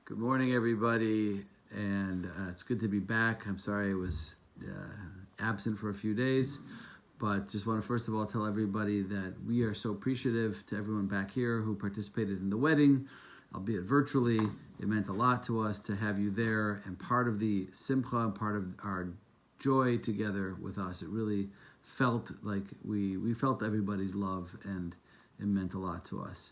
Good morning, everybody, and it's good to be back. I'm sorry I was absent for a few days, but just want to first of all tell everybody that we are so appreciative to everyone back here who participated in the wedding, albeit virtually. It meant a lot to us to have you there and part of the simcha and part of our joy together with us. It really felt like we felt everybody's love, and it meant a lot to us.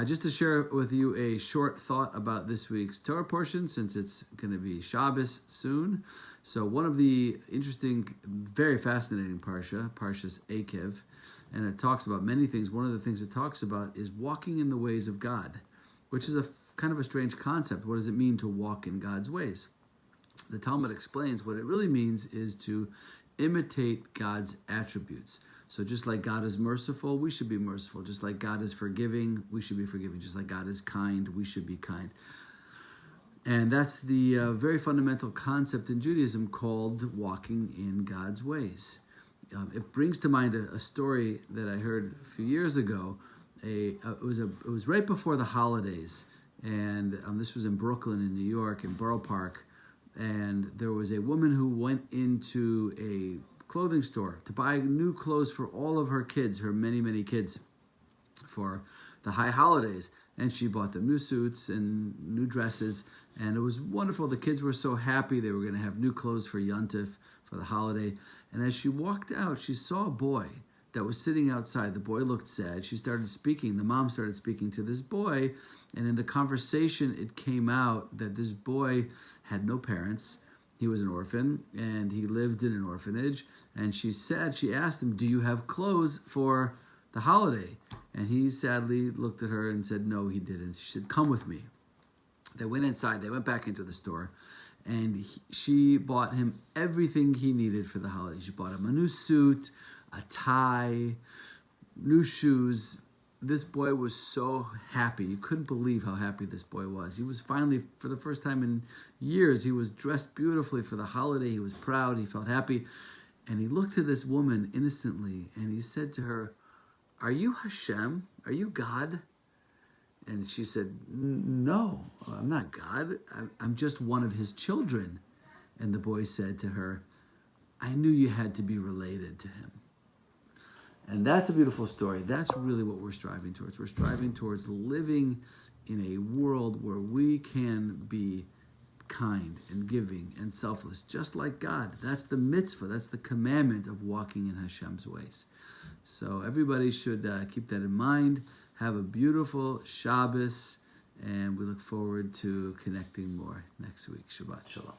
Just to share with you a short thought about this week's Torah portion, since it's going to be Shabbos soon. So one of the interesting, very fascinating Parshas Akev, and it talks about many things. One of the things it talks about is walking in the ways of God, which is a kind of a strange concept. What does it mean to walk in God's ways? The Talmud explains what it really means is to imitate God's attributes. So just like God is merciful, we should be merciful. Just like God is forgiving, we should be forgiving. Just like God is kind, we should be kind. And that's the very fundamental concept in Judaism called walking in God's ways. It brings to mind a story that I heard a few years ago. It was right before the holidays, and this was in Brooklyn in New York, in Borough Park. And there was a woman who went into a clothing store to buy new clothes for all of her kids, her many, many kids, for the high holidays. And she bought them new suits and new dresses, and it was wonderful. The kids were so happy. They were going to have new clothes for Yontif, for the holiday. And as she walked out, she saw a boy that was sitting outside. The boy looked sad. She started speaking. The mom started speaking to this boy, and in the conversation, it came out that this boy had no parents. He was an orphan, and he lived in an orphanage. And she asked him, "Do you have clothes for the holiday?" And he sadly looked at her and said, no, he didn't. She said, "Come with me." They went inside. They went back into the store, and she bought him everything he needed for the holiday. She bought him a new suit, a tie, new shoes. This boy was so happy. You couldn't believe how happy this boy was. He was finally, for the first time in years, he was dressed beautifully for the holiday. He was proud. He felt happy. And he looked to this woman innocently, and he said to her, "Are you Hashem? Are you God?" And she said, "No, I'm not God. I'm just one of his children." And the boy said to her, "I knew you had to be related to him." And that's a beautiful story. That's really what we're striving towards. We're striving towards living in a world where we can be kind and giving and selfless, just like God. That's the mitzvah. That's the commandment of walking in Hashem's ways. So everybody should keep that in mind. Have a beautiful Shabbos, and we look forward to connecting more next week. Shabbat Shalom.